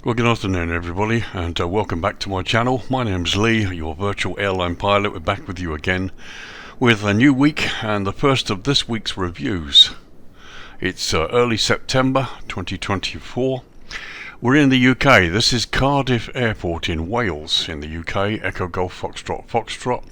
Well, good afternoon everybody, and welcome back to my channel. My name's Lee, your virtual airline pilot. We're back with you again with a new week and the first of this week's reviews. It's early September 2024. We're in the UK. This is Cardiff Airport in Wales in the UK, Echo Golf Foxtrot Foxtrot.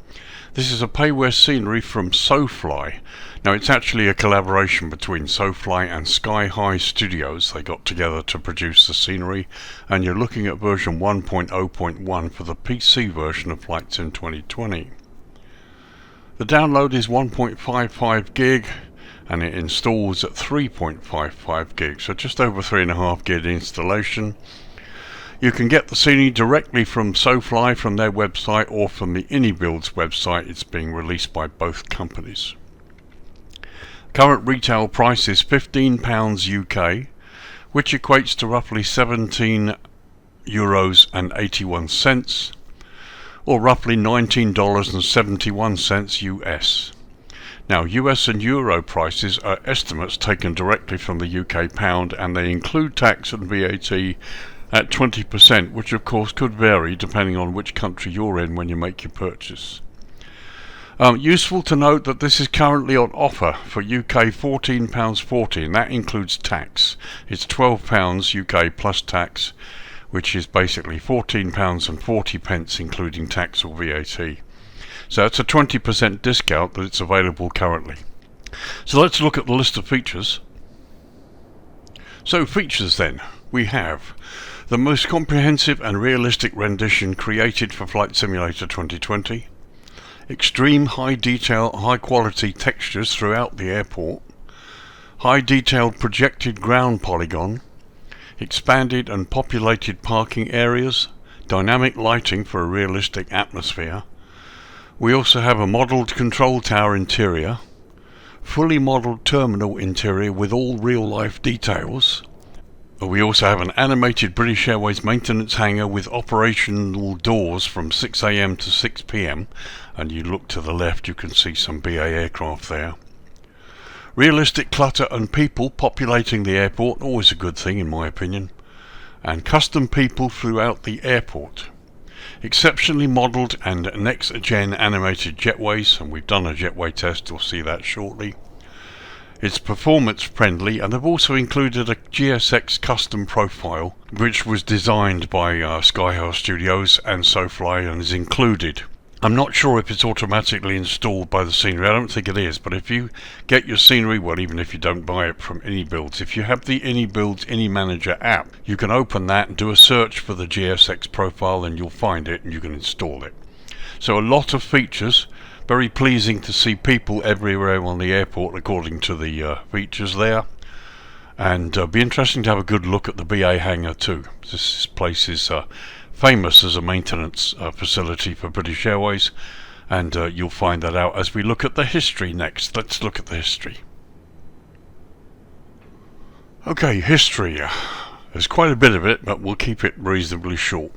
This is a payware scenery from SoFly. Now, it's actually a collaboration between SoFly and SkyHigh Studios. They got together to produce the scenery, and you're looking at version 1.0.1 for the PC version of Flight Sim 2020. The download is 1.55 gig, and it installs at 3.55 gig, so just over 3.5 gig installation. You can get the scenery directly from SoFly from their website or from the IniBuilds website. It's being released by both companies. Current retail price is £15 UK, which equates to roughly €17.81, or roughly $19.71 US. Now, US and Euro prices are estimates taken directly from the UK pound, and they include tax and VAT at 20%, which of course could vary depending on which country you're in when you make your purchase. Useful to note that this is currently on offer for UK £14.40, and that includes tax. It's £12 UK plus tax, which is basically £14.40 including tax or VAT. So that's a 20% discount that it's available currently. So let's look at the list of features. So features then, we have the most comprehensive and realistic rendition created for Flight Simulator 2020, extreme high detail, high quality textures throughout the airport, high detailed projected ground polygon, expanded and populated parking areas, dynamic lighting for a realistic atmosphere. We also have a modelled control tower interior, fully modelled terminal interior with all real-life details. We also have an animated British Airways maintenance hangar with operational doors from 6 AM to 6 PM, and you look to the left, you can see some BA aircraft there. Realistic clutter and people populating the airport, always a good thing in my opinion, and custom people throughout the airport. Exceptionally modelled and next-gen animated jetways, and we've done a jetway test, you'll see that shortly. It's performance friendly, and they've also included a GSX custom profile which was designed by SkyHigh Studios and SoFly and is included. I'm not sure if it's automatically installed by the scenery. I don't think it is, but if you get your scenery, well, even if you don't buy it from IniBuilds, if you have the IniBuilds IniManager app, you can open that and do a search for the GSX profile and you'll find it and you can install it. So a lot of features. Very pleasing to see people everywhere on the airport according to the features there, and be interesting to have a good look at the BA hangar too. This place is famous as a maintenance facility for British Airways, and you'll find that out as we look at the history next. Let's look at the history. Okay, history. There's quite a bit of it, but we'll keep it reasonably short.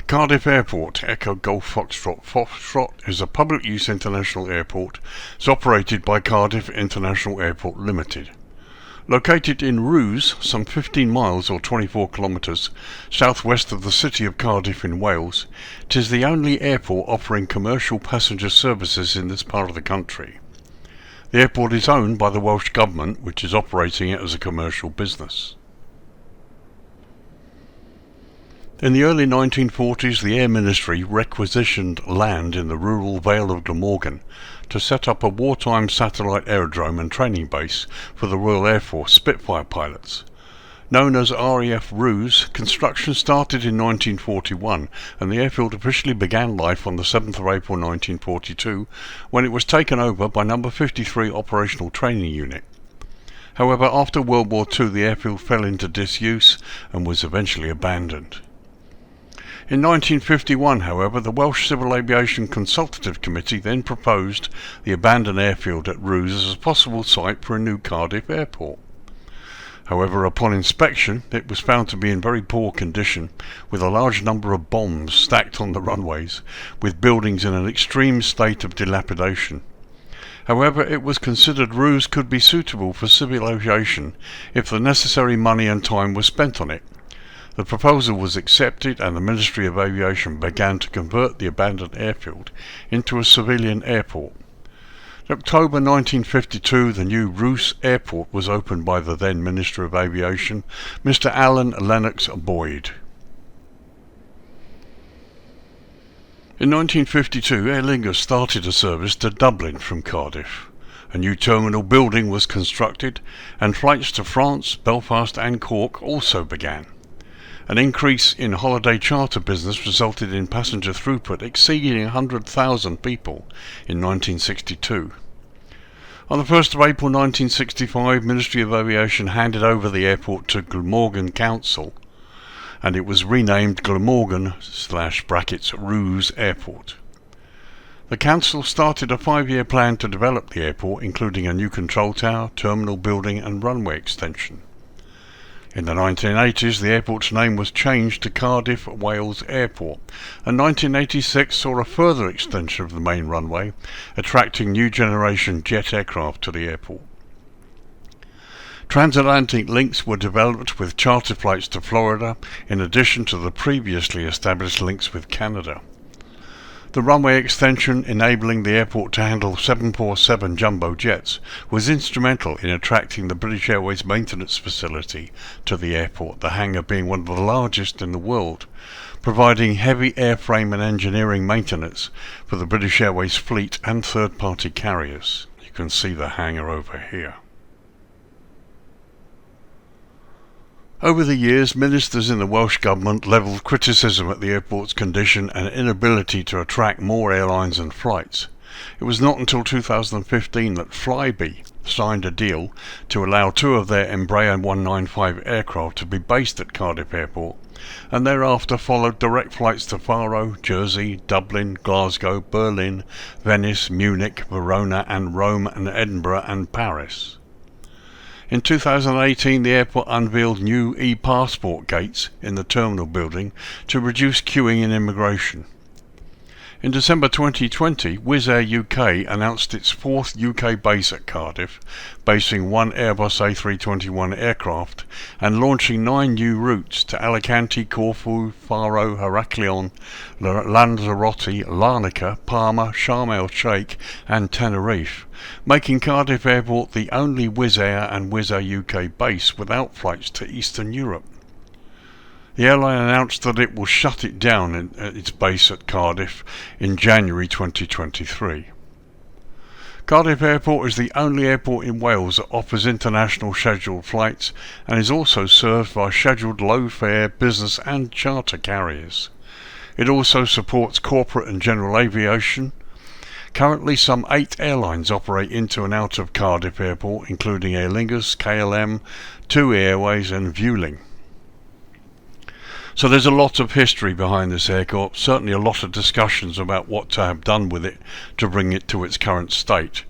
Cardiff Airport, Echo Golf Foxtrot Foxtrot, is a public use international airport. It's operated by Cardiff International Airport Limited. Located in Roos, some 15 miles or 24 kilometres southwest of the city of Cardiff in Wales, it is the only airport offering commercial passenger services in this part of the country. The airport is owned by the Welsh Government, which is operating it as a commercial business. In the early 1940s, the Air Ministry requisitioned land in the rural Vale of Glamorgan to set up a wartime satellite aerodrome and training base for the Royal Air Force Spitfire pilots. Known as RAF Roos, construction started in 1941, and the airfield officially began life on the 7th of April 1942, when it was taken over by No. 53 Operational Training Unit. However, after World War II, the airfield fell into disuse and was eventually abandoned. In 1951, however, the Welsh Civil Aviation Consultative Committee then proposed the abandoned airfield at Roos as a possible site for a new Cardiff airport. However, upon inspection, it was found to be in very poor condition, with a large number of bombs stacked on the runways, with buildings in an extreme state of dilapidation. However, it was considered Roos could be suitable for civil aviation if the necessary money and time was spent on it. The proposal was accepted and the Ministry of Aviation began to convert the abandoned airfield into a civilian airport. In October 1952, the new Roos Airport was opened by the then Minister of Aviation, Mr. Alan Lennox Boyd. In 1952, Aer Lingus started a service to Dublin from Cardiff. A new terminal building was constructed, and flights to France, Belfast and Cork also began. An increase in holiday charter business resulted in passenger throughput exceeding 100,000 people in 1962. On the 1st of April 1965, Ministry of Aviation handed over the airport to Glamorgan Council, and it was renamed Glamorgan / Roos Airport. The council started a 5-year plan to develop the airport, including a new control tower, terminal building and runway extension. In the 1980s, the airport's name was changed to Cardiff Wales Airport, and 1986 saw a further extension of the main runway, attracting new generation jet aircraft to the airport. Transatlantic links were developed with charter flights to Florida, in addition to the previously established links with Canada. The runway extension, enabling the airport to handle 747 jumbo jets, was instrumental in attracting the British Airways Maintenance Facility to the airport, the hangar being one of the largest in the world, providing heavy airframe and engineering maintenance for the British Airways fleet and third-party carriers. You can see the hangar over here. Over the years, ministers in the Welsh Government levelled criticism at the airport's condition and inability to attract more airlines and flights. It was not until 2015 that Flybe signed a deal to allow 2 of their Embraer 195 aircraft to be based at Cardiff Airport, and thereafter followed direct flights to Faro, Jersey, Dublin, Glasgow, Berlin, Venice, Munich, Verona and Rome and Edinburgh and Paris. In 2018, the airport unveiled new e-passport gates in the terminal building to reduce queuing in immigration. In December 2020, Wizz Air UK announced its 4th UK base at Cardiff, basing 1 Airbus A321 aircraft and launching 9 new routes to Alicante, Corfu, Faro, Heraklion, Lanzarote, Larnaca, Palma, Sharm el-Sheikh and Tenerife, making Cardiff Airport the only Wizz Air and Wizz Air UK base without flights to Eastern Europe. The airline announced that it will shut it down at its base at Cardiff in January 2023. Cardiff Airport is the only airport in Wales that offers international scheduled flights and is also served by scheduled low-fare business and charter carriers. It also supports corporate and general aviation. Currently, some 8 airlines operate into and out of Cardiff Airport, including Aer Lingus, KLM, TUI Airways and Vueling. So there's a lot of history behind this airport, certainly a lot of discussions about what to have done with it to bring it to its current state.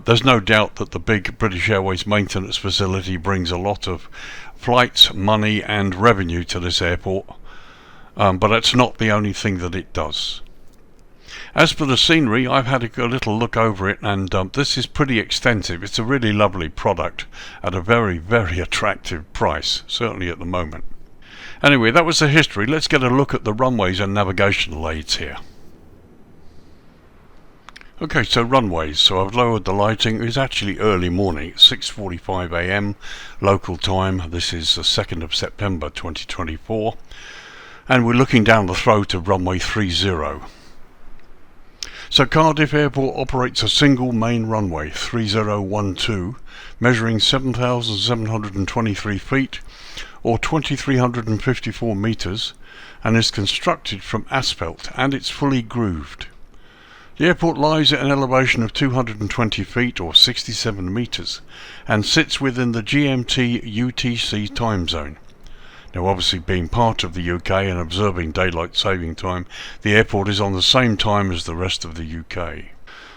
There's no doubt that the big British Airways maintenance facility brings a lot of flights, money and revenue to this airport, but that's not the only thing that it does. As for the scenery, I've had a little look over it, and this is pretty extensive. It's a really lovely product at a very, very attractive price, certainly at the moment. Anyway, that was the history. Let's get a look at the runways and navigational aids here. Okay, so runways. So I've lowered the lighting. It's actually early morning. It's 6:45 AM local time. This is the 2nd of September 2024. And we're looking down the throat of runway 30. So Cardiff Airport operates a single main runway, 3012, measuring 7,723 feet, or 2,354 metres, and is constructed from asphalt, and it's fully grooved. The airport lies at an elevation of 220 feet or 67 metres and sits within the GMT UTC time zone. Now, obviously, being part of the UK and observing daylight saving time, the airport is on the same time as the rest of the UK.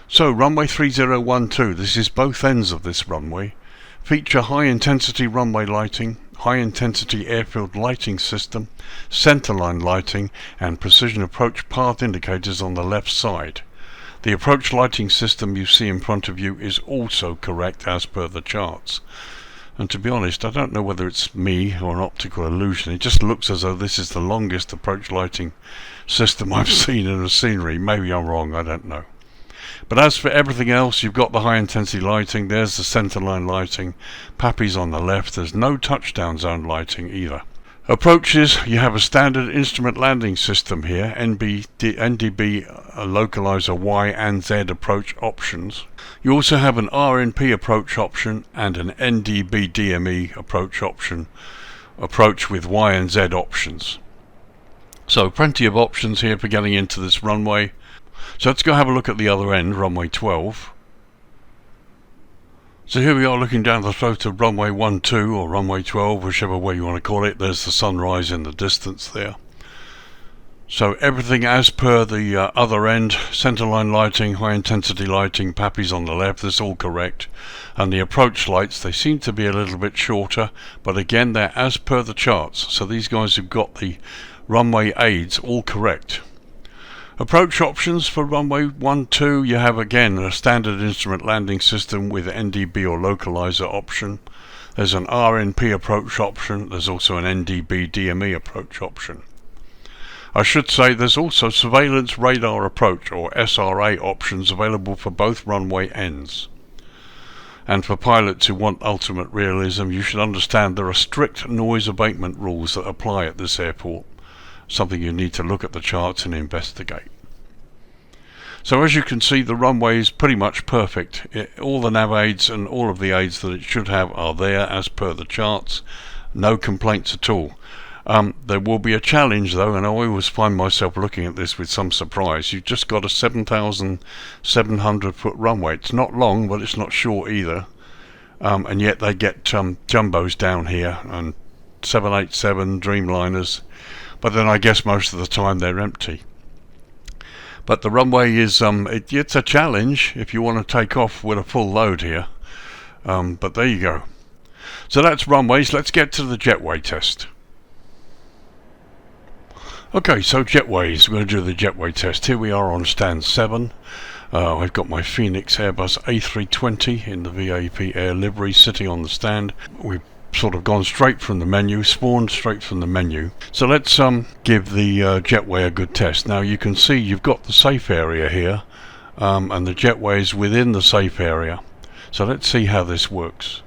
So runway 3012, this is both ends of this runway, feature high intensity runway lighting, high intensity airfield lighting system, centerline lighting and precision approach path indicators on the left side. The approach lighting system you see in front of you is also correct as per the charts. And to be honest, I don't know whether it's me or an optical illusion. It just looks as though this is the longest approach lighting system I've seen in a scenery. Maybe I'm wrong, I don't know. But as for everything else, you've got the high intensity lighting. There's the centerline lighting. PAPI's on the left. There's no touchdown zone lighting either. Approaches, you have a standard instrument landing system here, NDB localizer Y and Z approach options. You also have an RNP approach option and an NDB DME approach option, approach with Y and Z options. So plenty of options here for getting into this runway. So let's go have a look at the other end, runway 12. So here we are looking down the throat of runway 12 or runway 12, whichever way you want to call it. There's the sunrise in the distance there. So everything as per the other end, centerline lighting, high intensity lighting, PAPI's on the left, that's all correct. And the approach lights, they seem to be a little bit shorter, but again they're as per the charts. So these guys have got the runway aids all correct. Approach options for runway 12, you have again a standard instrument landing system with NDB or localizer option. There's an RNP approach option. There's also an NDB DME approach option. I should say there's also surveillance radar approach or SRA options available for both runway ends. And for pilots who want ultimate realism, you should understand there are strict noise abatement rules that apply at this airport. Something you need to look at the charts and investigate. So as you can see, the runway is pretty much perfect. All the nav aids and all of the aids that it should have are there as per the charts. No complaints at all. There will be a challenge though, and I always find myself looking at this with some surprise. You've just got a 7,700 foot runway. It's not long, but it's not short either. And yet they get jumbos down here and 787 Dreamliners. But then I guess most of the time they're empty. But the runway is, it's a challenge if you want to take off with a full load here. But there you go. So that's runways. Let's get to the jetway test. Okay, so jetways. We're going to do the jetway test. Here we are on stand 7. I've got my Phoenix Airbus A320 in the VAP Air livery sitting on the stand. We've sort of gone straight from the menu, spawned straight from the menu. So let's give the jetway a good test. Now you can see you've got the safe area here, and the jetway is within the safe area. So let's see how this works.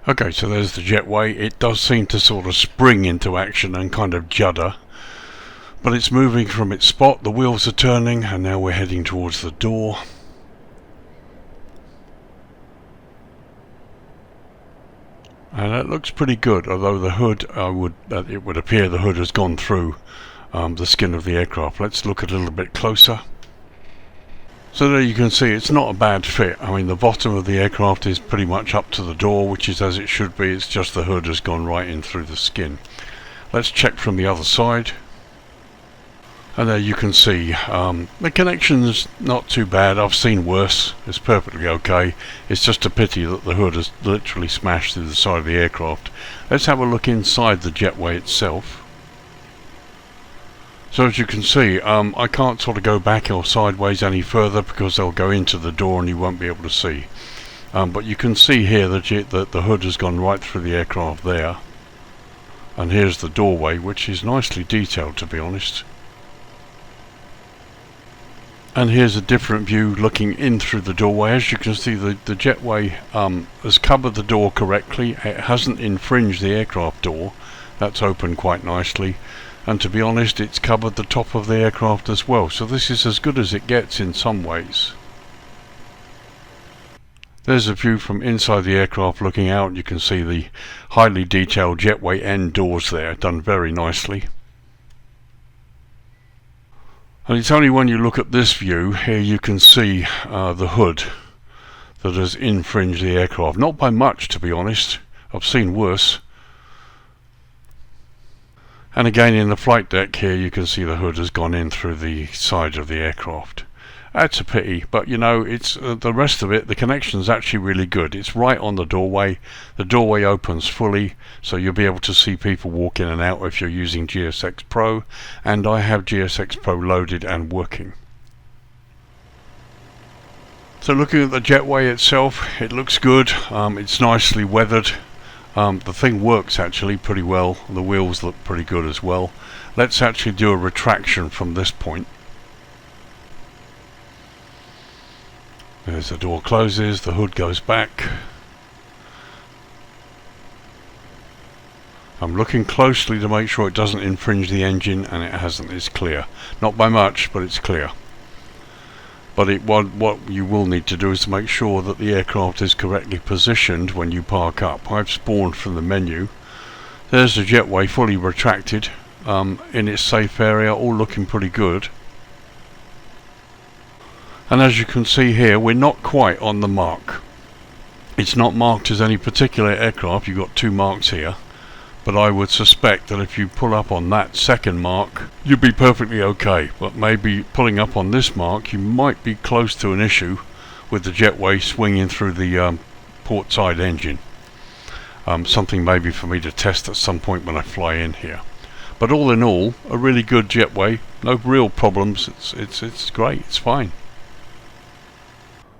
Okay, so there's the jetway. It does seem to sort of spring into action and kind of judder, but it's moving from its spot. The wheels are turning, and now we're heading towards the door. And that looks pretty good, although the hood, it would appear the hood has gone through the skin of the aircraft. Let's look a little bit closer. So there you can see it's not a bad fit. I mean, the bottom of the aircraft is pretty much up to the door, which is as it should be. It's just the hood has gone right in through the skin. Let's check from the other side. And there you can see the connection's not too bad. I've seen worse. It's perfectly okay. It's just a pity that the hood has literally smashed through the side of the aircraft. Let's have a look inside the jetway itself. So as you can see, I can't sort of go back or sideways any further because they'll go into the door and you won't be able to see. But you can see here that the hood has gone right through the aircraft there. And here's the doorway, which is nicely detailed, to be honest. And here's a different view looking in through the doorway. As you can see, the jetway has covered the door correctly. It hasn't infringed the aircraft door. That's open quite nicely. And to be honest, it's covered the top of the aircraft as well. So this is as good as it gets in some ways. There's a view from inside the aircraft looking out. You can see the highly detailed jetway end doors there, done very nicely. And it's only when you look at this view here you can see the hood that has infringed the aircraft. Not by much, to be honest. I've seen worse. And again in the flight deck here you can see the hood has gone in through the side of the aircraft. That's a pity, but you know, it's the rest of it, the connection's actually really good. It's right on the doorway. The doorway opens fully, so you'll be able to see people walk in and out if you're using GSX Pro, and I have GSX Pro loaded and working. So looking at the jetway itself, it looks good. It's nicely weathered. The thing works actually pretty well. The wheels look pretty good as well. Let's actually do a retraction from this point. There's the door closes, the hood goes back. I'm looking closely to make sure it doesn't infringe the engine, and it hasn't. It's clear. Not by much, but it's clear. But what you will need to do is to make sure that the aircraft is correctly positioned when you park up. I've spawned from the menu. There's the jetway fully retracted in its safe area, all looking pretty good. And as you can see here, we're not quite on the mark. It's not marked as any particular aircraft. You've got two marks here. But I would suspect that if you pull up on that second mark, you'd be perfectly okay. But maybe pulling up on this mark, you might be close to an issue with the jetway swinging through the port side engine. Something maybe for me to test at some point when I fly in here. But all in all, a really good jetway. No real problems. It's great. It's fine.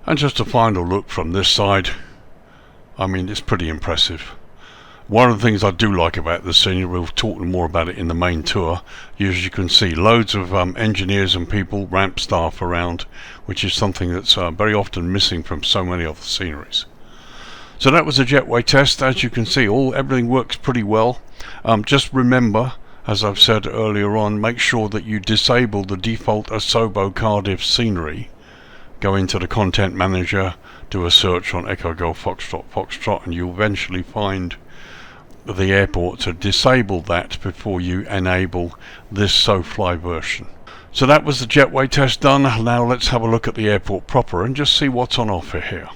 And just a final look from this side. I mean, it's pretty impressive. One of the things I do like about the scenery, we'll talk more about it in the main tour, as you can see loads of engineers and people, ramp staff around, which is something that's very often missing from so many of the sceneries. So that was a jetway test. As you can see, everything works pretty well. Just remember, as I've said earlier on, make sure that you disable the default ASOBO Cardiff scenery. Go into the content manager, do a search on Echo Golf Foxtrot Foxtrot, and you'll eventually find the airport to disable that before you enable this SoFly version. So that was the jetway test done. Now let's have a look at the airport proper and just see what's on offer here.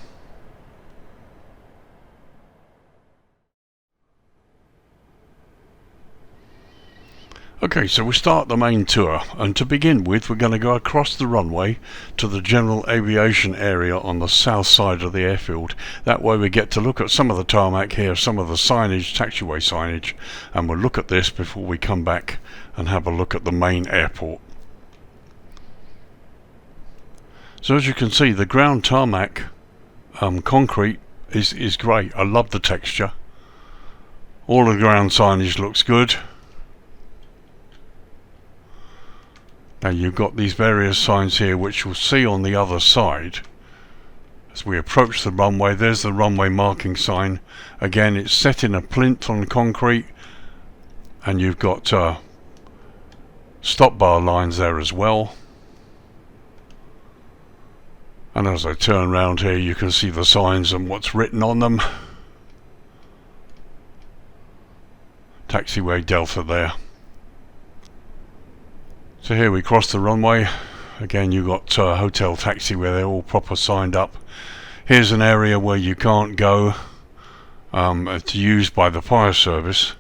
Okay, so we start the main tour, and to begin with we're going to go across the runway to the general aviation area on the south side of the airfield. That way we get to look at some of the tarmac here, some of the signage, taxiway signage, and we'll look at this before we come back and have a look at the main airport. So as you can see, the ground tarmac concrete is great. I love the texture. All the ground signage looks good. Now you've got these various signs here which you'll see on the other side. As we approach the runway, there's the runway marking sign. Again, it's set in a plinth on concrete, and you've got stop bar lines there as well. And as I turn around here, you can see the signs and what's written on them. Taxiway Delta there. So here we cross the runway. Again, you've got hotel taxi where they're all proper signed up. Here's an area where you can't go. It's used by the fire service.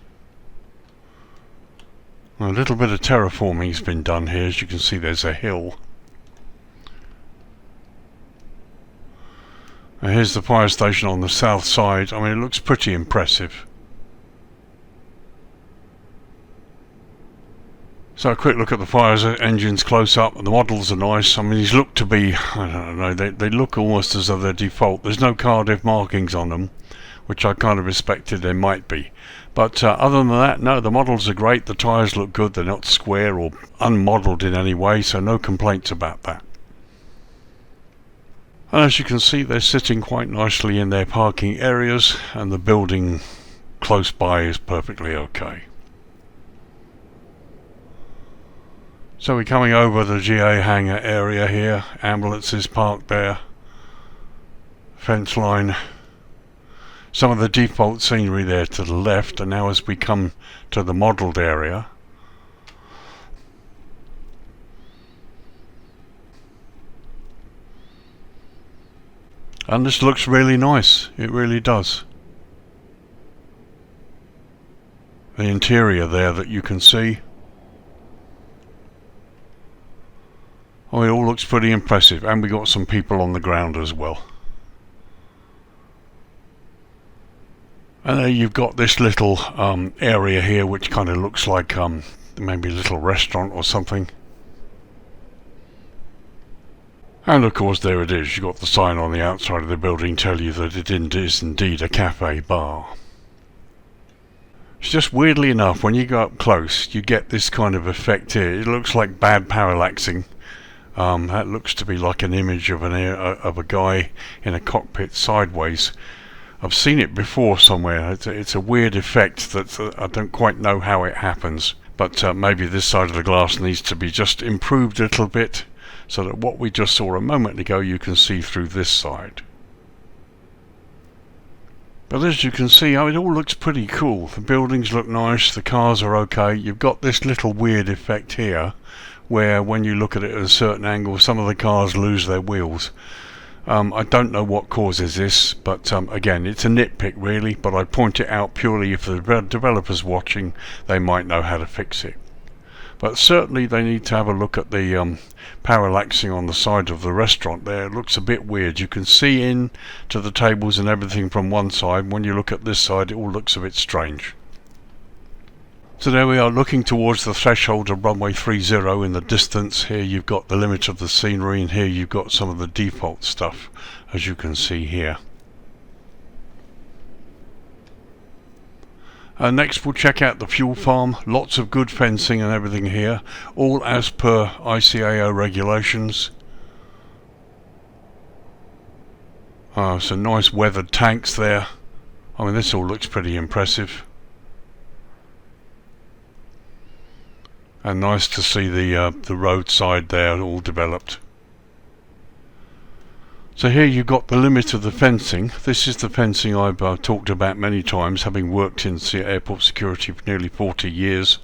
A little bit of terraforming has been done here. As you can see, there's a hill. And here's the fire station on the south side. I mean, it looks pretty impressive. So a quick look at the fire engines close up. The models are nice. I mean, these look to be, I don't know, they look almost as though they're default. There's no Cardiff markings on them, which I kind of expected there might be. But other than that, no, the models are great. The tyres look good. They're not square or unmodelled in any way, so no complaints about that. And as you can see, they're sitting quite nicely in their parking areas, and the building close by is perfectly okay. So we're coming over the GA hangar area here. Ambulances parked there. FENCELINE. Some of the default scenery there to the left, and now as we come to the modelled area, and this looks really nice. It really does. The interior there that you can see. Oh, it all looks pretty impressive, and we got some people on the ground as well. And there you've got this little area here which kind of looks like maybe a little restaurant or something. And of course there it is, you've got the sign on the outside of the building telling you that it is indeed a cafe bar. It's just weirdly enough, when you go up close you get this kind of effect here. It looks like bad parallaxing. That looks to be like an image of a guy in a cockpit sideways. I've seen it before somewhere. It's a weird effect that I don't quite know how it happens, but maybe this side of the glass needs to be just improved a little bit so that what we just saw a moment ago you can see through this side. But as you can see, it all looks pretty cool. The buildings look nice, the cars are okay. You've got this little weird effect here where when you look at it at a certain angle some of the cars lose their wheels. I don't know what causes this, but again, it's a nitpick really, but I point it out purely if the developers watching, they might know how to fix it. But certainly they need to have a look at the parallaxing on the side of the restaurant there. It looks a bit weird. You can see in to the tables and everything from one side. When you look at this side it all looks a bit strange. So there we are, looking towards the threshold of runway 30 in the distance. Here you've got the limit of the scenery, and here you've got some of the default stuff, as you can see here. Next we'll check out the fuel farm. Lots of good fencing and everything here, all as per ICAO regulations. Some nice weathered tanks there. I mean, this all looks pretty impressive. And nice to see the roadside there all developed. So here you've got the limit of the fencing. This is the fencing I've talked about many times, having worked in airport security for nearly 40 years.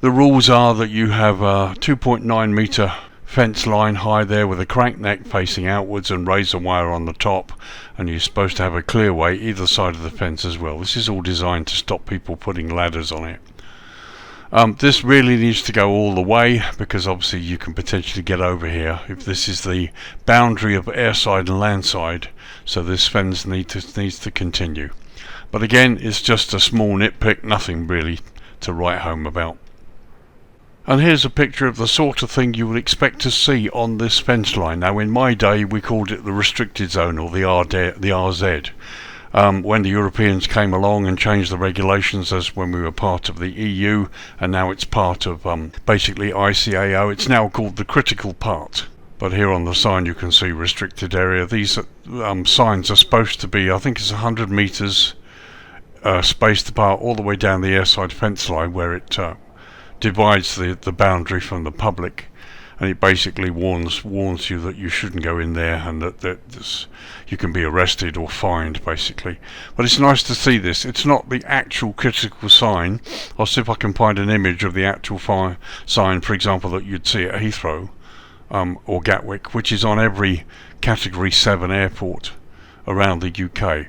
The rules are that you have a 2.9 metre fence line high there with a crank neck facing outwards and razor wire on the top, and you're supposed to have a clearway either side of the fence as well. This is all designed to stop people putting ladders on it. This really needs to go all the way, because obviously you can potentially get over here if this is the boundary of airside and landside, so this fence needs to continue. But again, it's just a small nitpick, nothing really to write home about. And here's a picture of the sort of thing you would expect to see on this fence line. Now in my day we called it the restricted zone, or the RZ. When the Europeans came along and changed the regulations, as when we were part of the EU, and now it's part of basically ICAO, it's now called the critical part. But here on the sign you can see restricted area. These signs are supposed to be, I think it's 100 metres spaced apart all the way down the airside fence line, where it divides the boundary from the public. And it basically warns you that you shouldn't go in there, and that you can be arrested or fined basically. But it's nice to see this. It's not the actual critical sign. I'll see if I can find an image of the actual sign, for example, that you'd see at Heathrow or Gatwick, which is on every category 7 airport around the UK.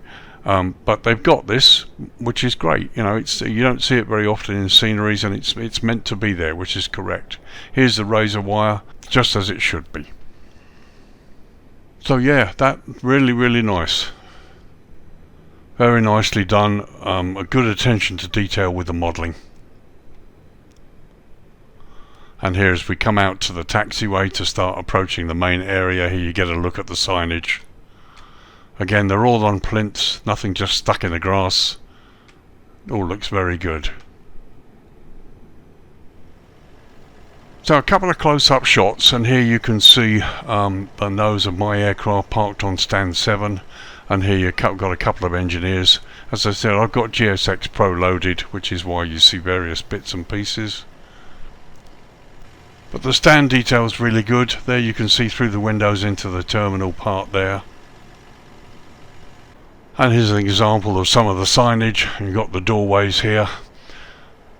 But they've got this, which is great. You know, you don't see it very often in sceneries, and it's meant to be there, which is correct. Here's the razor wire, just as it should be. So yeah, that really nice. Very nicely done. A good attention to detail with the modelling. And here, as we come out to the taxiway to start approaching the main area, here you get a look at the signage. Again, they're all on plinths, nothing just stuck in the grass. All looks very good. So a couple of close-up shots, and here you can see the nose of my aircraft parked on stand 7, and here you've got a couple of engineers. As I said, I've got GSX Pro loaded, which is why you see various bits and pieces. But the stand detail is really good. There you can see through the windows into the terminal part there. And here's an example of some of the signage. You've got the doorways here,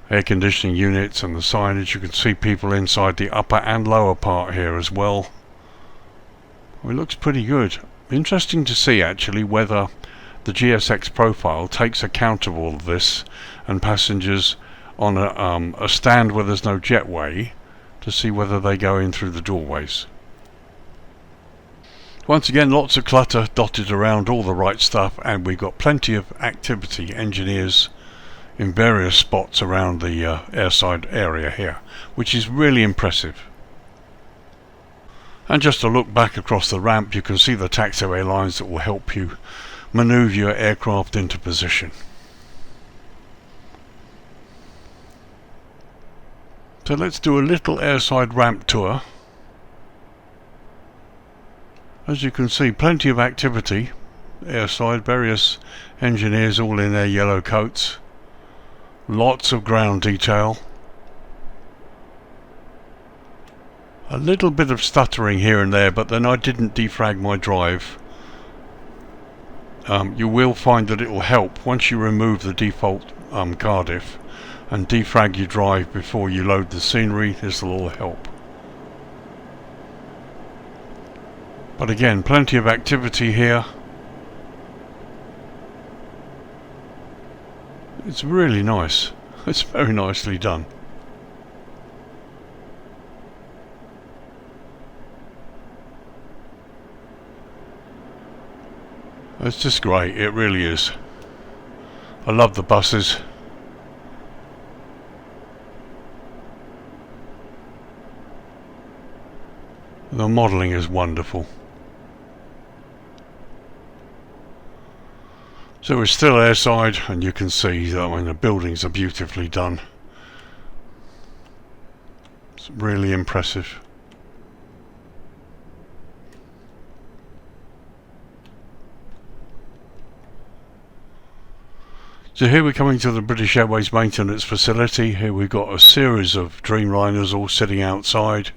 air conditioning units, and the signage. You can see people inside the upper and lower part here as well. It looks pretty good. Interesting to see actually whether the GSX profile takes account of all of this, and passengers on a stand where there's no jetway, to see whether they go in through the doorways. Once again, lots of clutter dotted around, all the right stuff, and we've got plenty of activity, engineers in various spots around the airside area here, which is really impressive. And just to look back across the ramp, you can see the taxiway lines that will help you manoeuvre your aircraft into position. So let's do a little airside ramp tour. As you can see, plenty of activity airside, various engineers all in their yellow coats, lots of ground detail, a little bit of stuttering here and there, but then I didn't defrag my drive. You will find that it will help once you remove the default Cardiff and defrag your drive before you load the scenery. This will all help. But again, plenty of activity here. It's really nice. It's very nicely done. It's just great, it really is. I love the buses. The modelling is wonderful. So we're still airside, and you can see that, I mean, the buildings are beautifully done. It's really impressive. So here we're coming to the British Airways Maintenance Facility. Here we've got a series of Dreamliners all sitting outside.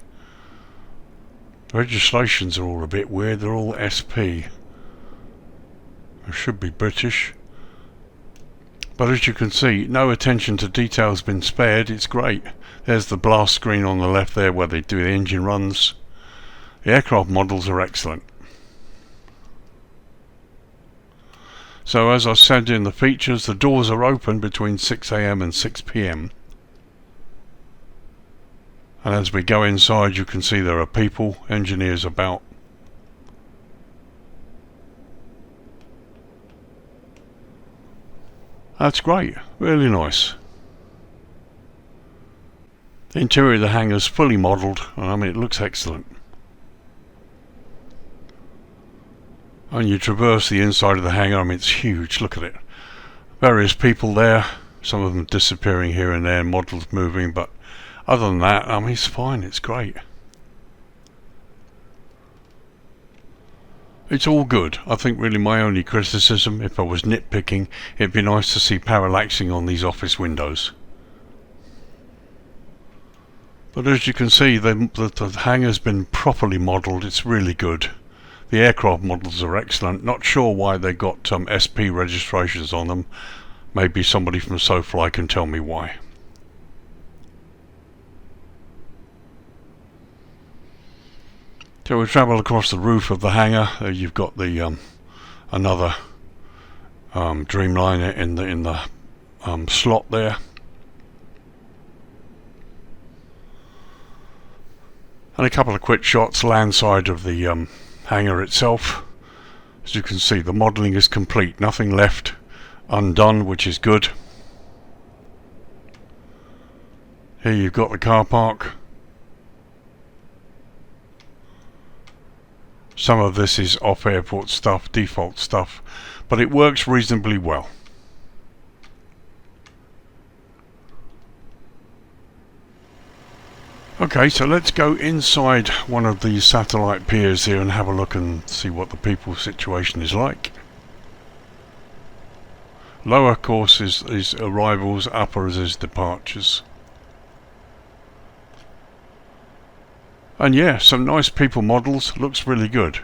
Registrations are all a bit weird, they're all SP. It should be British. But as you can see, no attention to detail has been spared. It's great. There's the blast screen on the left there where they do the engine runs. The aircraft models are excellent. So as I said in the features, the doors are open between 6 AM and 6 PM. And as we go inside, you can see there are people, engineers about. That's great, really nice. The interior of the hangar is fully modelled, and I mean it looks excellent. And you traverse the inside of the hangar, I mean it's huge, look at it. Various people there, some of them disappearing here and there, models moving, but other than that, I mean it's fine, it's great. It's all good. I think really my only criticism, if I was nitpicking, it'd be nice to see parallaxing on these office windows. But as you can see, the hangar's been properly modelled, it's really good. The aircraft models are excellent. Not sure why they got SP registrations on them. Maybe somebody from SoFly can tell me why. So we travel across the roof of the hangar. You've got the another Dreamliner in the slot there. And a couple of quick shots landside of the hangar itself. As you can see, the modelling is complete, nothing left undone, which is good. Here you've got the car park. Some of this is off-airport stuff, default stuff, but it works reasonably well. Okay, so let's go inside one of these satellite piers here and have a look and see what the people's situation is like. Lower, of course, is arrivals, upper is departures. And yeah, some nice people models, looks really good.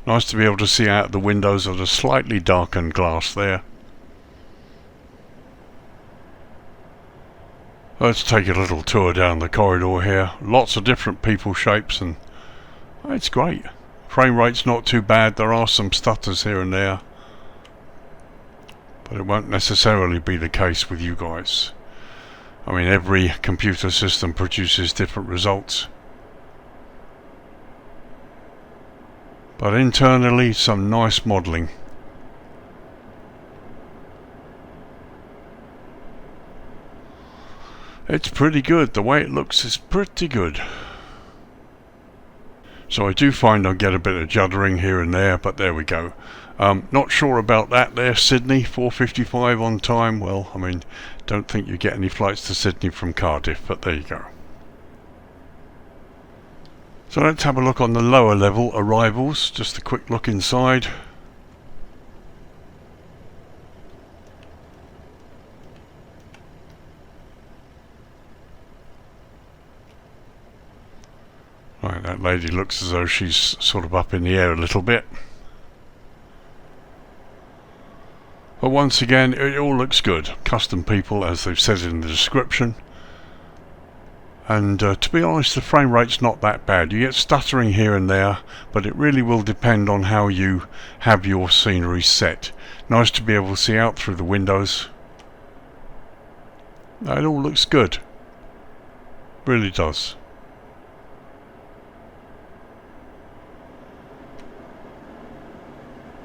Nice to be able to see out the windows of the slightly darkened glass there. Let's take a little tour down the corridor here. Lots of different people shapes, and it's great. Frame rate's not too bad, there are some stutters here and there. But it won't necessarily be the case with you guys. I mean, every computer system produces different results. But internally, some nice modelling. It's pretty good. The way it looks is pretty good. So I do find I get a bit of juddering here and there, but there we go. Not sure about that there, Sydney, 4:55 on time. Well, I mean, don't think you get any flights to Sydney from Cardiff, but there you go. So let's have a look on the lower level arrivals, just a quick look inside. Right, that lady looks as though she's sort of up in the air a little bit. But once again, it all looks good. Custom people, as they've said in the description. And to be honest, the frame rate's not that bad. You get stuttering here and there, but it really will depend on how you have your scenery set. Nice to be able to see out through the windows. It all looks good. Really does.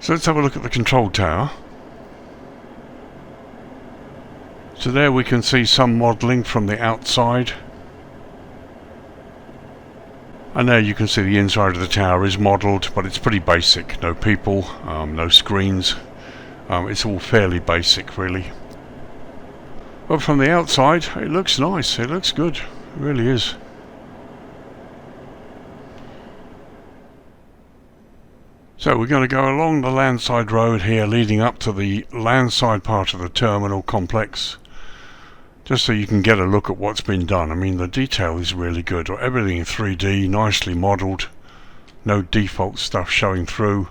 So let's have a look at the control tower. So there we can see some modelling from the outside. And there you can see the inside of the tower is modelled, but it's pretty basic. No people, no screens. It's all fairly basic, really. But from the outside, it looks nice. It looks good. It really is. So we're going to go along the landside road here, leading up to the landside part of the terminal complex. Just so you can get a look at what's been done. I mean, the detail is really good. Everything in 3D, nicely modelled. No default stuff showing through.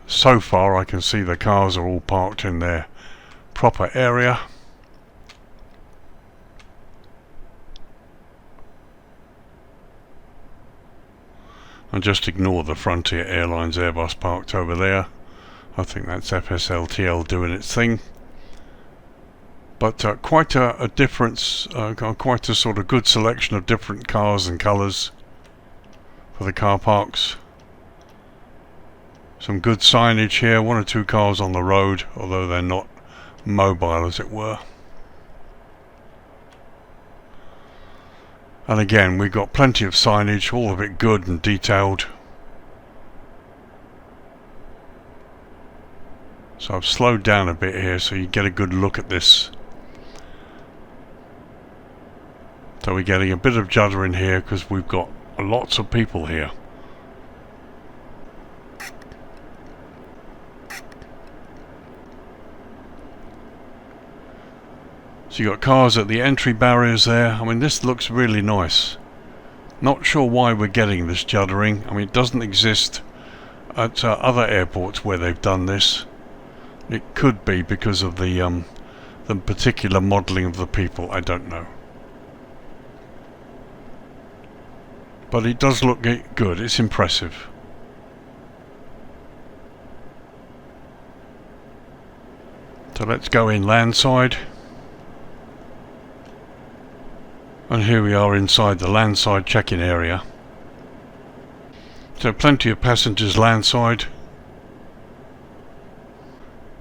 So far I can see the cars are all parked in their proper area. And just ignore the Frontier Airlines Airbus parked over there. I think that's FSLTL doing its thing. But quite a difference, quite a sort of good selection of different cars and colours for the car parks. Some good signage here, one or two cars on the road, although they're not mobile as it were. And again, we've got plenty of signage, all of it good and detailed. So I've slowed down a bit here so you get a good look at this. So we're getting a bit of judder in here because we've got lots of people here. So you've got cars at the entry barriers there. I mean, this looks really nice. Not sure why we're getting this juddering. I mean, it doesn't exist at other airports where they've done this. It could be because of the particular modelling of the people. I don't know. But it does look good. It's impressive. So let's go in landside. And here we are inside the landside check-in area. So plenty of passengers landside.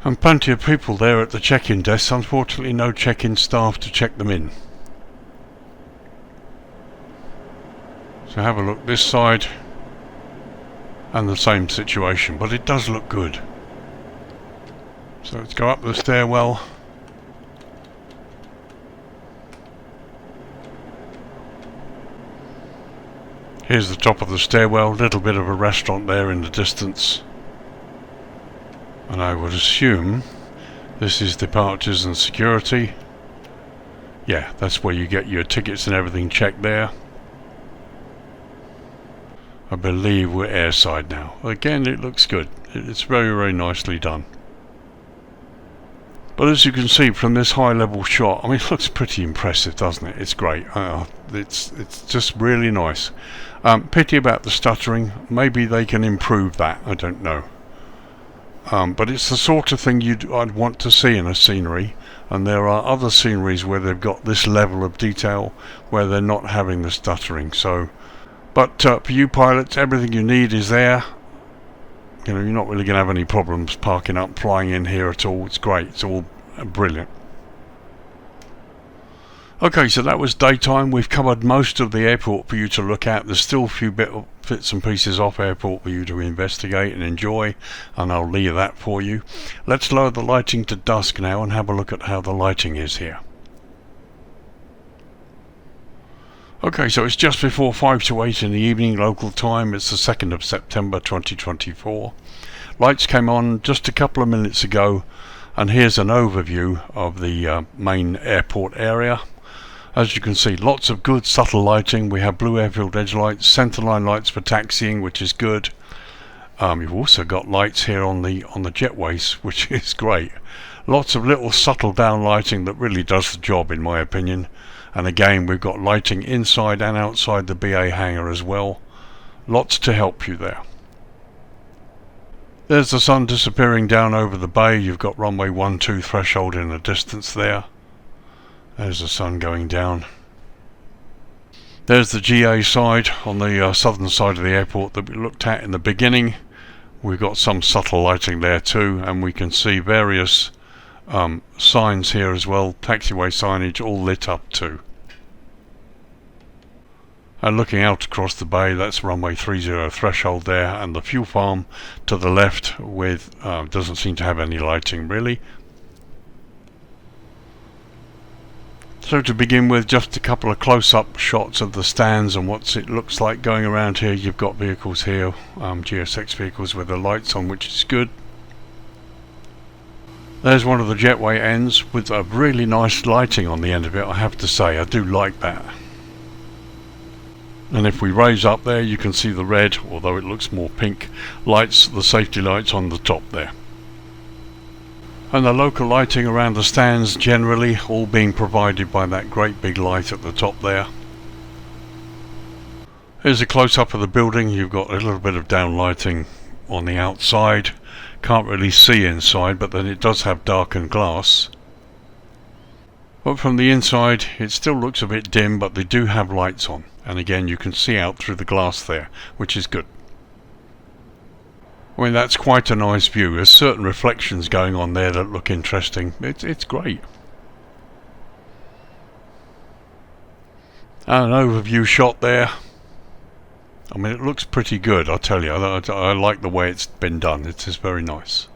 And plenty of people there at the check-in desk. Unfortunately no check-in staff to check them in. So have a look this side. And the same situation, but it does look good. So let's go up the stairwell. Here's the top of the stairwell, little bit of a restaurant there in the distance. And I would assume this is departures and security. Yeah, that's where you get your tickets and everything checked there. I believe we're airside now. Again, it looks good. It's very, very nicely done. But as you can see from this high level shot, I mean, it looks pretty impressive, doesn't it? It's great. It's just really nice. Pity about the stuttering. Maybe they can improve that. I don't know. But it's the sort of thing I'd want to see in a scenery. And there are other sceneries where they've got this level of detail where they're not having the stuttering. So, but for you pilots, everything you need is there. You know, you're not really going to have any problems parking up, flying in here at all. It's great. It's all brilliant. Okay, so that was daytime. We've covered most of the airport for you to look at. There's still a few bits and pieces off airport for you to investigate and enjoy, and I'll leave that for you. Let's lower the lighting to dusk now and have a look at how the lighting is here. Okay, so it's just before 5 to 8 in the evening local time. It's the 2nd of September 2024. Lights came on just a couple of minutes ago, and here's an overview of the main airport area. As you can see, lots of good subtle lighting. We have blue airfield edge lights, centerline lights for taxiing, which is good. You've also got lights here on the JETWAYs, which is great. Lots of little subtle down lighting that really does the job, in my opinion. And again, we've got lighting inside and outside the BA hangar as well. Lots to help you there. There's the sun disappearing down over the bay. You've got runway 12 threshold in the distance there. There's the sun going down. There's the GA side on the southern side of the airport that we looked at in the beginning. We've got some subtle lighting there too, and we can see various signs here as well. Taxiway signage all lit up too. And looking out across the bay, that's runway 30 threshold there, and the fuel farm to the left with doesn't seem to have any lighting really. So to begin with, just a couple of close-up shots of the stands and what it looks like going around here. You've got vehicles here, GSX vehicles with the lights on, which is good. There's one of the JETWAY ends with a really nice lighting on the end of it, I have to say. I do like that. And if we raise up there, you can see the red, although it looks more pink, lights, the safety lights on the top there. And the local lighting around the stands generally all being provided by that great big light at the top there. Here's a close-up of the building. You've got a little bit of down lighting on the outside. Can't really see inside, but then it does have darkened glass. But from the inside it still looks a bit dim, but they do have lights on. And again, you can see out through the glass there, which is good. I mean, that's quite a nice view. There's certain reflections going on there that look interesting. It's great. And an overview shot there. I mean, it looks pretty good, I'll tell you. I like the way it's been done. It's just very nice.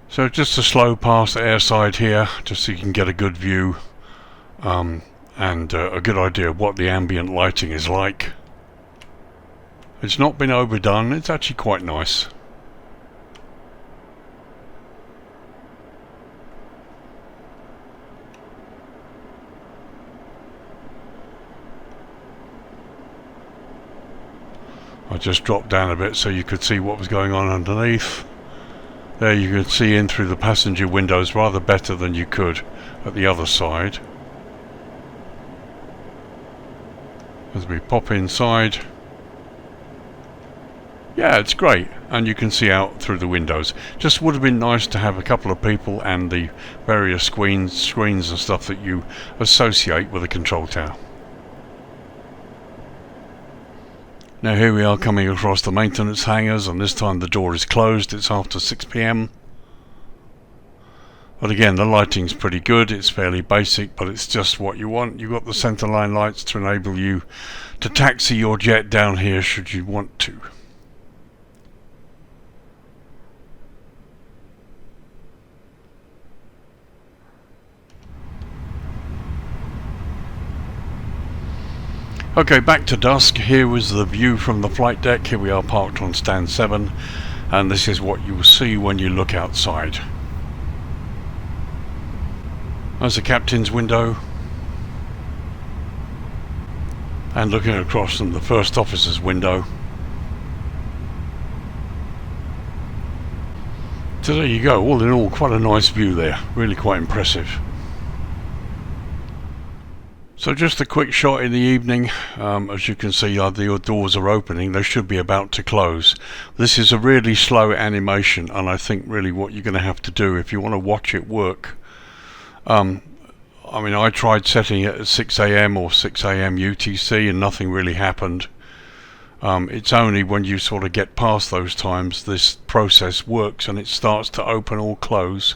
So just a slow pass airside here, just so you can get a good view and a good idea of what the ambient lighting is like. It's not been overdone, it's actually quite nice. I just dropped down a bit so you could see what was going on underneath. There you could see in through the passenger windows rather better than you could at the other side. As we pop inside, yeah, it's great, and you can see out through the windows. Just would have been nice to have a couple of people and the various screens and stuff that you associate with a control tower. Now here we are coming across the maintenance hangars, and this time the door is closed. It's after 6 PM. But again, the lighting's pretty good. It's fairly basic, but it's just what you want. You've got the centerline lights to enable you to taxi your jet down here should you want to. Okay, back to dusk. Here was the view from the flight deck. Here we are parked on stand 7, and this is what you will see when you look outside. There's the captain's window, and looking across from the first officer's window. So there you go, all in all quite a nice view there, really quite impressive. So just a quick shot in the evening. As you can see, the doors are opening. They should be about to close. This is a really slow animation, and I think really what you're going to have to do if you want to watch it work. I mean, I tried setting it at 6 AM or 6 AM UTC and nothing really happened. It's only when you sort of get past those times this process works and it starts to open or close.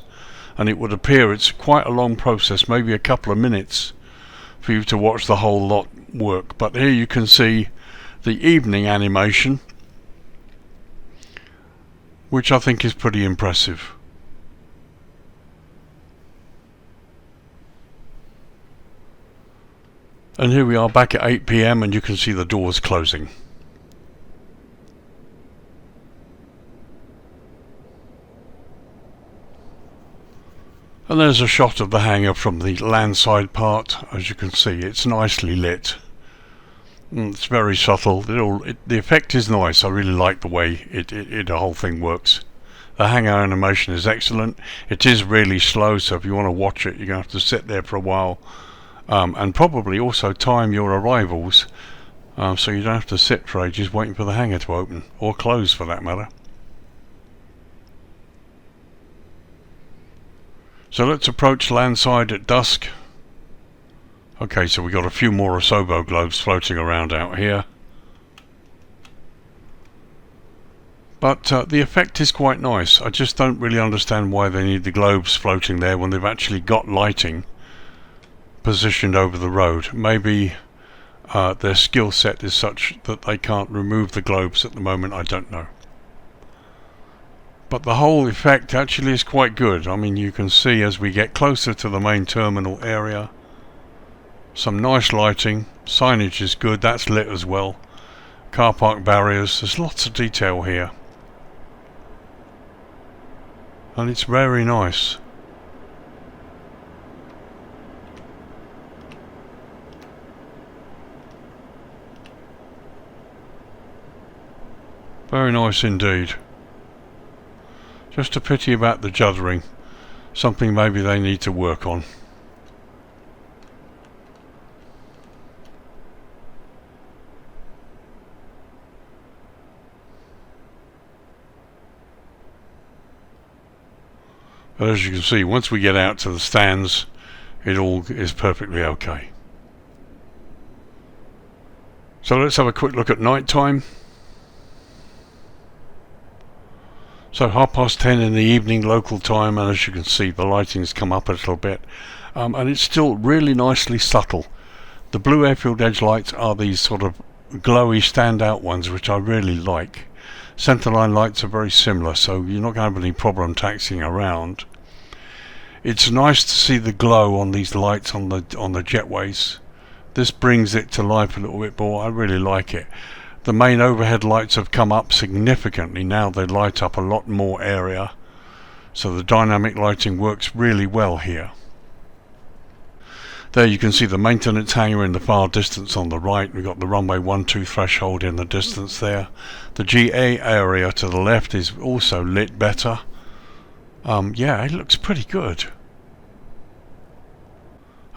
and it would appear it's quite a long process, maybe a couple of minutes for you to watch the whole lot work. But here you can see the evening animation, which I think is pretty impressive. And here we are back at 8 PM and you can see the doors closing. And there's a shot of the hangar from the landside part. As you can see, it's nicely lit. It's very subtle. The effect is nice. I really like the way the whole thing works. The hangar animation is excellent. It is really slow, so if you want to watch it, you're going to have to sit there for a while. And probably also time your arrivals, so you don't have to sit for ages waiting for the hangar to open, or close for that matter. So let's approach landside at dusk. Okay, so we got a few more ASOBO globes floating around out here. But the effect is quite nice. I just don't really understand why they need the globes floating there when they've actually got lighting positioned over the road. Maybe their skill set is such that they can't remove the globes at the moment, I don't know. But the whole effect actually is quite good. I mean, you can see as we get closer to the main terminal area, some nice lighting, signage is good, that's lit as well. Car park barriers, there's lots of detail here. And it's very nice. Very nice indeed. Just a pity about the juddering. Something maybe they need to work on. But as you can see, once we get out to the stands, it all is perfectly okay. So let's have a quick look at night time. So 10:30 in the evening local time, and as you can see the lighting's come up a little bit, and it's still really nicely subtle. The blue airfield edge lights are these sort of glowy standout ones which I really like. Centerline lights are very similar, so you're not going to have any problem taxiing around. It's nice to see the glow on these lights on the jetways. This brings it to life a little bit more. I really like it. The main overhead lights have come up significantly now. They light up a lot more area, so the dynamic lighting works really well here. There you can see the maintenance hangar in the far distance on the right. We've got the runway 12 threshold in the distance there. The GA area to the left is also lit better. Yeah, it looks pretty good.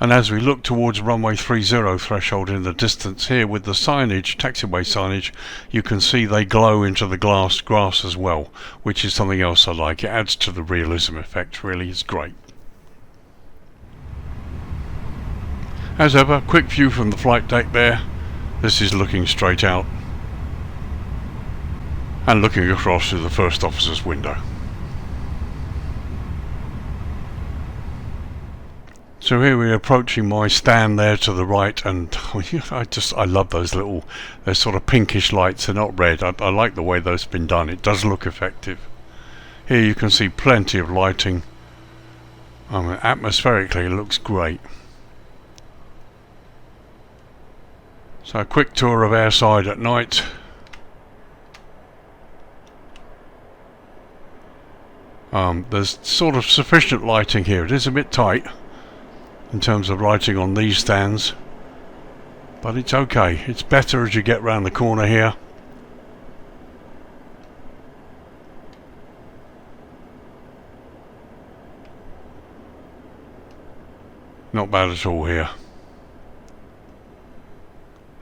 And as we look towards runway 30 threshold in the distance here with the signage, taxiway signage, you can see they glow into the grass as well, which is something else I like. It adds to the realism effect, really is great. As ever, quick view from the flight deck there. This is looking straight out and looking across through the first officer's window. So here we're approaching my stand there to the right, and I love those little, they're sort of pinkish lights. They're not red. I like the way those have been done. It does look effective. Here you can see plenty of lighting. Atmospherically it looks great. So a quick tour of airside at night. There's sort of sufficient lighting here. It is a bit tight in terms of lighting on these stands, but it's okay. It's better as you get round the corner here. Not bad at all here.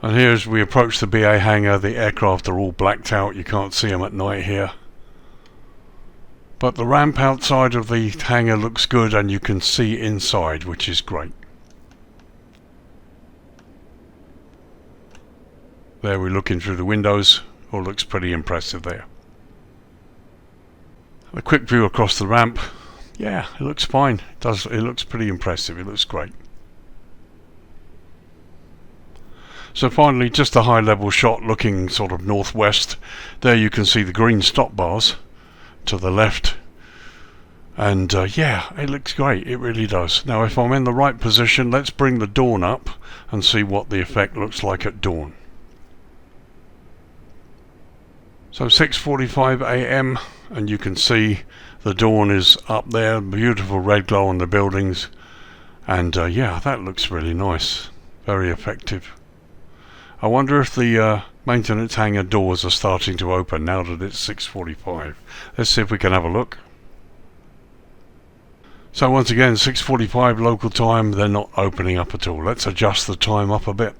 And here as we approach the BA hangar, the aircraft are all blacked out. You can't see them at night here. But the ramp outside of the hangar looks good, and you can see inside, which is great. There we're looking through the windows. All looks pretty impressive there. A quick view across the ramp. yeah, it looks fine. It looks pretty impressive. It looks great. So finally, just a high level shot looking sort of northwest. There you can see the green stop bars to the left. And yeah, it looks great. It really does. Now if I'm in the right position, let's bring the dawn up and see what the effect looks like at dawn. So 6:45 AM, and you can see the dawn is up there, beautiful red glow on the buildings. And yeah, that looks really nice. Very effective. I wonder if the maintenance hangar doors are starting to open now that it's 6:45. Let's see if we can have a look. So once again, 6:45 local time, they're not opening up at all. Let's adjust the time up a bit.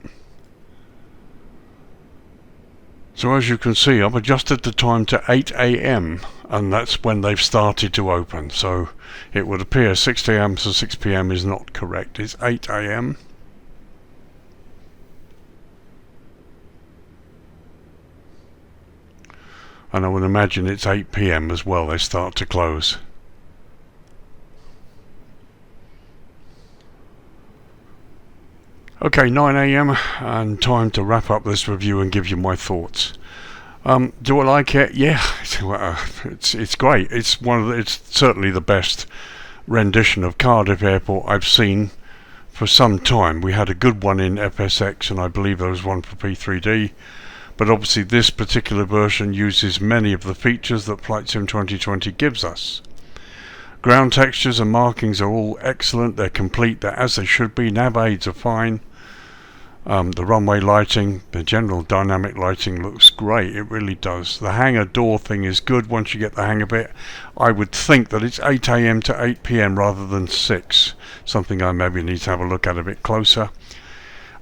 So as you can see, I've adjusted the time to 8 AM, and that's when they've started to open. So it would appear 6 AM to 6 PM is not correct. It's 8 AM. And I would imagine it's 8 PM as well, they start to close. Okay, 9 AM, and time to wrap up this review and give you my thoughts. Do I like it? Yeah, it's great. It's certainly the best rendition of Cardiff Airport I've seen for some time. We had a good one in FSX, and I believe there was one for P3D. But obviously this particular version uses many of the features that Flight Sim 2020 gives us. Ground textures and markings are all excellent. They're complete. They're as they should be. NAVAIDS are fine. The runway lighting, the general dynamic lighting looks great. It really does. The hangar door thing is good once you get the hang of it. I would think that it's 8 AM to 8 PM rather than 6. Something I maybe need to have a look at a bit closer.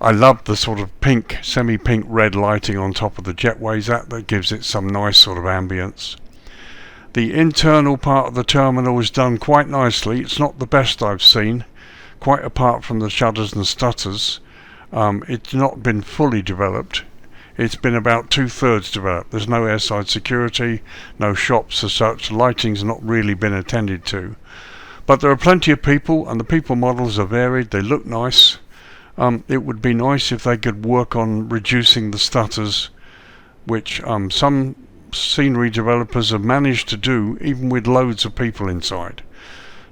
I love the sort of pink, semi-pink red lighting on top of the JETWAYs. That gives it some nice sort of ambience. The internal part of the terminal is done quite nicely. It's not the best I've seen, quite apart from the shutters and stutters. It's not been fully developed. It's been about 2/3 developed. There's no airside security, no shops as such. Lighting's not really been attended to. But there are plenty of people, and the people models are varied. They look nice. It would be nice if they could work on reducing the stutters, which some scenery developers have managed to do even with loads of people inside.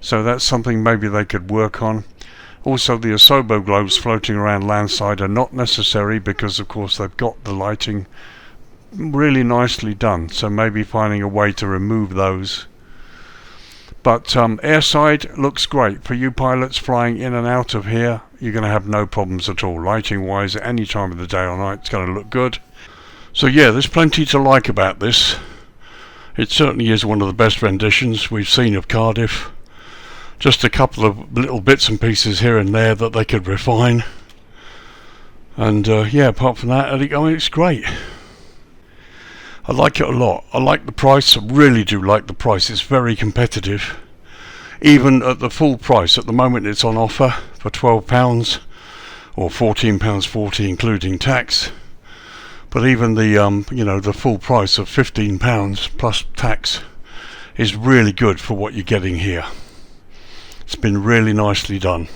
So that's something maybe they could work on. Also, the ASOBO globes floating around landside are not necessary because of course they've got the lighting really nicely done, so maybe finding a way to remove those. But airside looks great. For you pilots flying in and out of here, you're going to have no problems at all. Lighting wise, at any time of the day or night, it's going to look good. So yeah, there's plenty to like about this. It certainly is one of the best renditions we've seen of Cardiff. Just a couple of little bits and pieces here and there that they could refine. And yeah, apart from that, I mean, it's great. I like it a lot. I like the price. I really do like the price. It's very competitive. Even at the full price, at the moment it's on offer for £12 or £14.40 including tax. But even the you know, the full price of £15 plus tax is really good for what you're getting here. It's been really nicely done.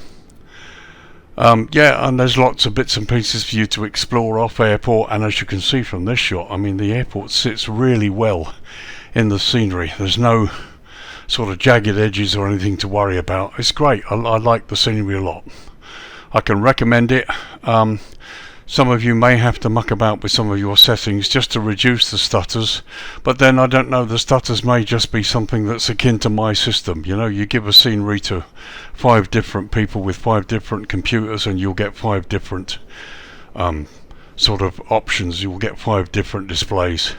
Yeah, and there's lots of bits and pieces for you to explore off airport, and as you can see from this shot, I mean, the airport sits really well in the scenery. There's no sort of jagged edges or anything to worry about. It's great. I like the scenery a lot. I can recommend it. Some of you may have to muck about with some of your settings just to reduce the stutters, but then I don't know, the stutters may just be something that's akin to my system. You know, you give a scenery to 5 different people with 5 different computers and you'll get 5 different sort of options. You'll get 5 different displays.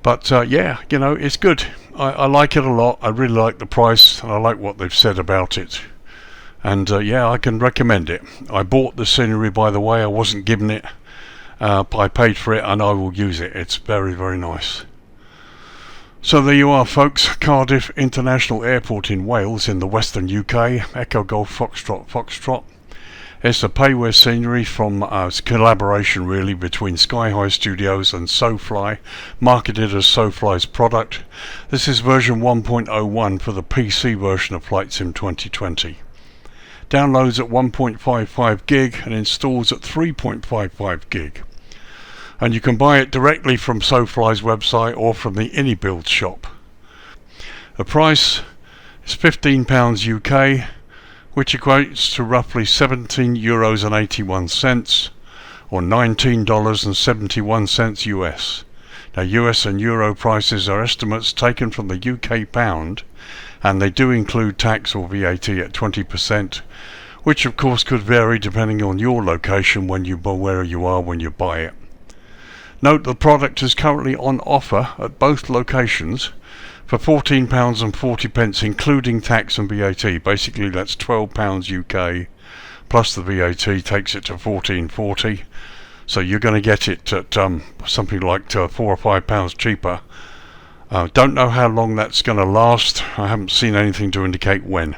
But yeah, you know, it's good. I like it a lot. I really like the price, and I like what they've said about it. And yeah, I can recommend it. I bought the scenery, by the way. I wasn't given it. I paid for it and I will use it. It's very, very nice. So there you are, folks. Cardiff International Airport in Wales in the western UK. Echo Golf Foxtrot Foxtrot. It's a payware scenery from it's a collaboration really between SkyHigh Studios and SoFly, marketed as SoFly's product. This is version 1.01 for the PC version of Flight Sim 2020. Downloads at 1.55 gig and installs at 3.55 gig. And you can buy it directly from SoFly's website or from the IniBuilds shop. The price is £15 UK, which equates to roughly €17.81 or $19.71 US. Now US and Euro prices are estimates taken from the UK pound, and they do include tax or VAT at 20%, which of course could vary depending on your location where you are when you buy it. Note the product is currently on offer at both locations for £14.40, including tax and VAT. Basically that's £12 UK plus the VAT takes it to £14.40. So you're going to get it at something like £4 or £5 cheaper. Don't know how long that's going to last. I haven't seen anything to indicate when.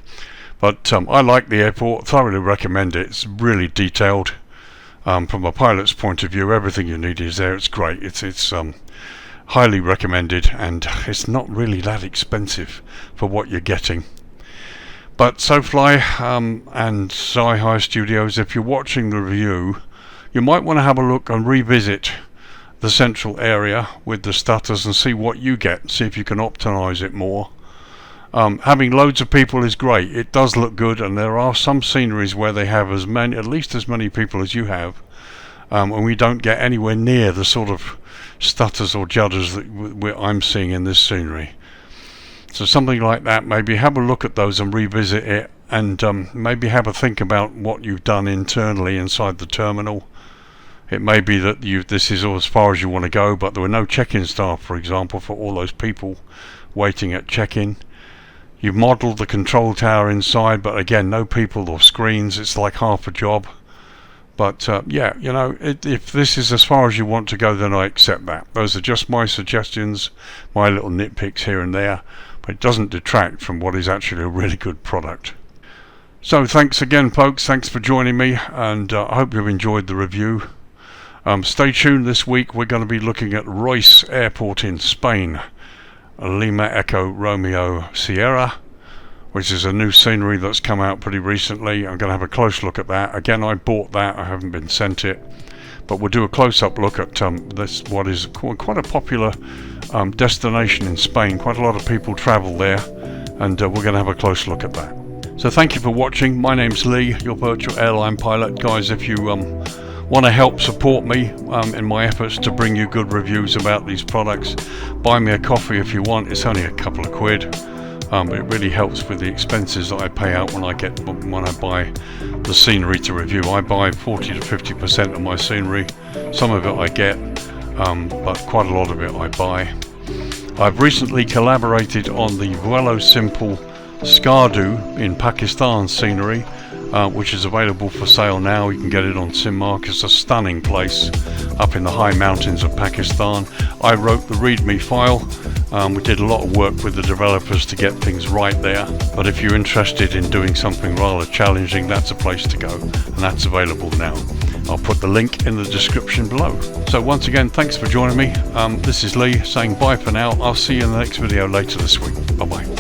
But I like the airport, thoroughly recommend it. It's really detailed. From a pilot's point of view, everything you need is there. It's great. It's highly recommended, and it's not really that expensive for what you're getting. But SoFly and SkyHigh Studios, if you're watching the review, you might want to have a look and revisit the central area with the stutters and see what you get. See if you can optimize it more. Having loads of people is great. It does look good, and there are some sceneries where they have at least as many people as you have, and we don't get anywhere near the sort of stutters or judders that I'm seeing in this scenery. So something like that, maybe have a look at those and revisit it, and maybe have a think about what you've done internally inside the terminal. It may be that this is as far as you want to go, but there were no check-in staff, for example, for all those people waiting at check-in. You've modelled the control tower inside, but again, no people or screens. It's like half a job. But yeah, you know, if this is as far as you want to go, then I accept that. Those are just my suggestions, my little nitpicks here and there, but it doesn't detract from what is actually a really good product. So thanks again, folks. Thanks for joining me, and I hope you've enjoyed the review. Stay tuned this week. We're going to be looking at Reus Airport in Spain. Lima Echo Romeo Sierra, which is a new scenery that's come out pretty recently. I'm going to have a close look at that. Again, I bought that, I haven't been sent it, but we'll do a close-up look at this, what is quite a popular destination in Spain. Quite a lot of people travel there, and we're going to have a close look at that. So thank you for watching. My name's Lee, your virtual airline pilot. Guys, if you want to help support me in my efforts to bring you good reviews about these products, buy me a coffee if you want. It's only a couple of quid. It really helps with the expenses that I pay out when I buy the scenery to review. I buy 40 to 50% of my scenery. Some of it I get, but quite a lot of it I buy. I've recently collaborated on the Vuelo Simple Skardu in Pakistan scenery, which is available for sale now. You can get it on SimMark. It's a stunning place up in the high mountains of Pakistan. I wrote the README file. We did a lot of work with the developers to get things right there, but if you're interested in doing something rather challenging, that's a place to go, and that's available now. I'll put the link in the description below. So once again, thanks for joining me. This is Lee saying bye for now. I'll see you in the next video later this week. Bye bye.